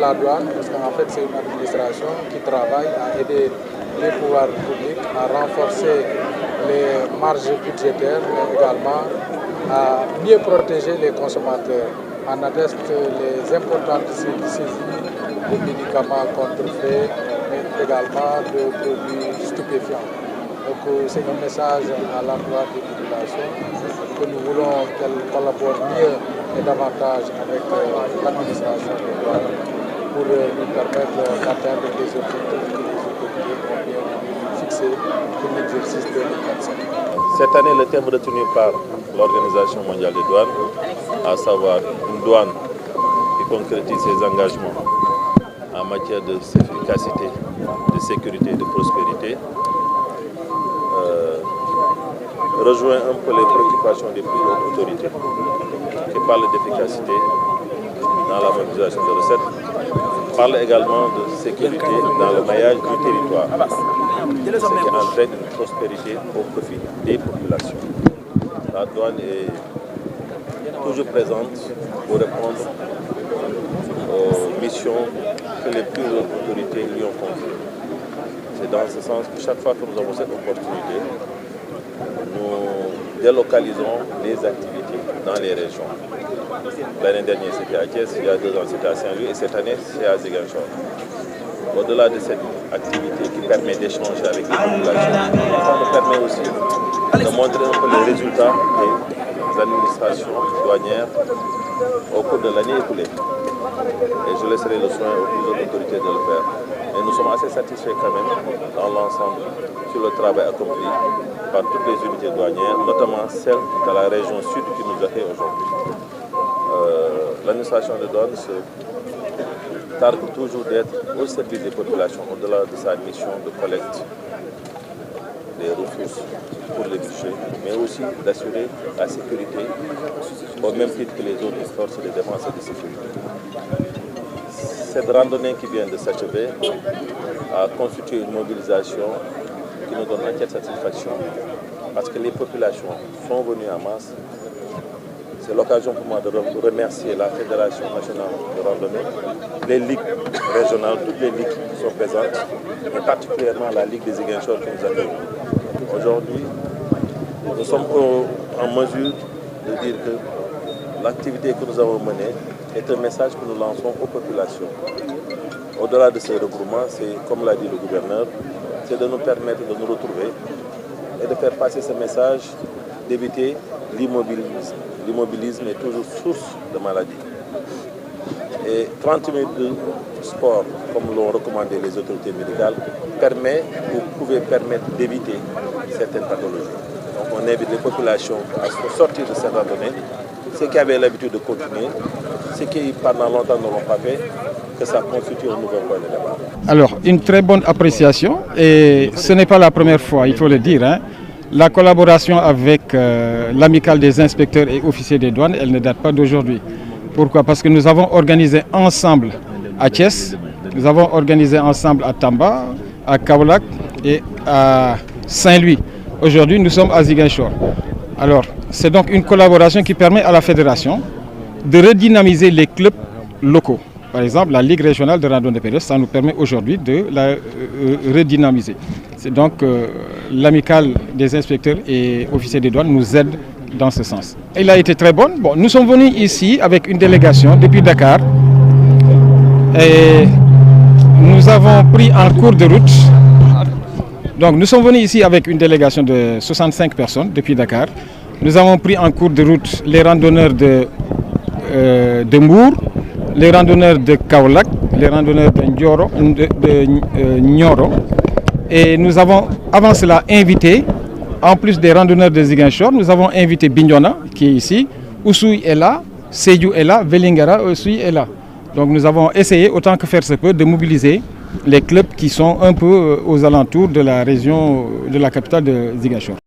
la douane, parce qu'en fait c'est une administration qui travaille à aider les pouvoirs publics à renforcer les marges budgétaires, mais également à mieux protéger les consommateurs. En attestent les importantes saisies de médicaments contrefaits, mais également de produits stupéfiants. Donc c'est un message à l'endroit des populations que nous voulons qu'elles collaborent mieux et davantage avec l'administration des douanes pour nous permettre d'atteindre des objectifs que les autorités ont bien fixés pour l'exercice 2025. Cette année, le thème retenu par l'Organisation mondiale des douanes, à savoir une douane qui concrétise ses engagements en matière d'efficacité, de sécurité et de prospérité, rejoint un peu les préoccupations des plus hautes autorités qui parlent d'efficacité dans la mobilisation de recettes, parlent également de sécurité dans le maillage du territoire, ce qui entraîne une prospérité au profit des populations. La douane est toujours présente pour répondre aux missions que les plus hautes autorités lui ont confiées. C'est dans ce sens que chaque fois que nous avons cette opportunité, nous délocalisons les activités dans les régions. L'année dernière, c'était à Thiès, il y a 2 ans, c'était à Saint-Louis et cette année, c'est à Ziguinchor. Au-delà de cette activité qui permet d'échanger avec les populations, ça nous permet aussi de montrer un peu les résultats des administrations douanières au cours de l'année écoulée. Et je laisserai le soin aux plus hautes autorités de le faire. Mais nous sommes assez satisfaits quand même dans l'ensemble sur le travail accompli par toutes les unités douanières, notamment celle de la région sud qui nous accueille aujourd'hui. L'administration de douane se targue toujours d'être au service des populations au-delà de sa mission de collecte des ressources pour les budgets, mais aussi d'assurer la sécurité au même titre que les autres forces de défense et de sécurité. Cette randonnée qui vient de s'achever a constitué une mobilisation qui nous donne entière satisfaction parce que les populations sont venues en masse. C'est l'occasion pour moi de remercier la Fédération nationale de randonnée, les ligues régionales, toutes les ligues qui sont présentes, et particulièrement la Ligue des Ziguinchor qui nous accueille. Aujourd'hui, nous sommes en mesure de dire que l'activité que nous avons menée est un message que nous lançons aux populations. Au-delà de ce regroupement, c'est, comme l'a dit le gouverneur, c'est de nous permettre de nous retrouver et de faire passer ce message d'éviter l'immobilisme. L'immobilisme est toujours source de maladie. Et 30 minutes de sport, comme l'ont recommandé les autorités médicales, pouvait permettre d'éviter certaines pathologies. Donc on invite les populations à sortir de cette randonnée, ceux qui avaient l'habitude de continuer, ceux qui pendant longtemps ne l'ont pas fait, que ça constitue un nouveau point de départ. Alors, une très bonne appréciation, et ce n'est pas la première fois, il faut le dire, hein. La collaboration avec l'amicale des inspecteurs et officiers des douanes, elle ne date pas d'aujourd'hui. Pourquoi? Parce que nous avons organisé ensemble à Thiès, nous avons organisé ensemble à Tamba, à Kaolack et à Saint-Louis. Aujourd'hui, nous sommes à Ziguinchor. Alors, c'est donc une collaboration qui permet à la fédération de redynamiser les clubs locaux. Par exemple, la Ligue régionale de randonnée pédestre, ça nous permet aujourd'hui de la redynamiser. C'est donc l'amicale des inspecteurs et officiers des douanes nous aide dans ce sens. Elle a été très bonne. Bon, nous sommes venus ici avec une délégation depuis Dakar et nous avons pris en cours de route. Donc nous sommes venus ici avec une délégation de 65 personnes depuis Dakar. Nous avons pris en cours de route les randonneurs de Mbour, les randonneurs de Kaolack, les randonneurs de Nioro. Et nous avons avant cela invité, en plus des randonneurs de Ziguinchor, nous avons invité Bignona qui est ici, Oussouye est là, Sédhiou est là, Vélingara aussi est là. Donc nous avons essayé autant que faire se peut de mobiliser les clubs qui sont un peu aux alentours de la région de la capitale de Ziguinchor.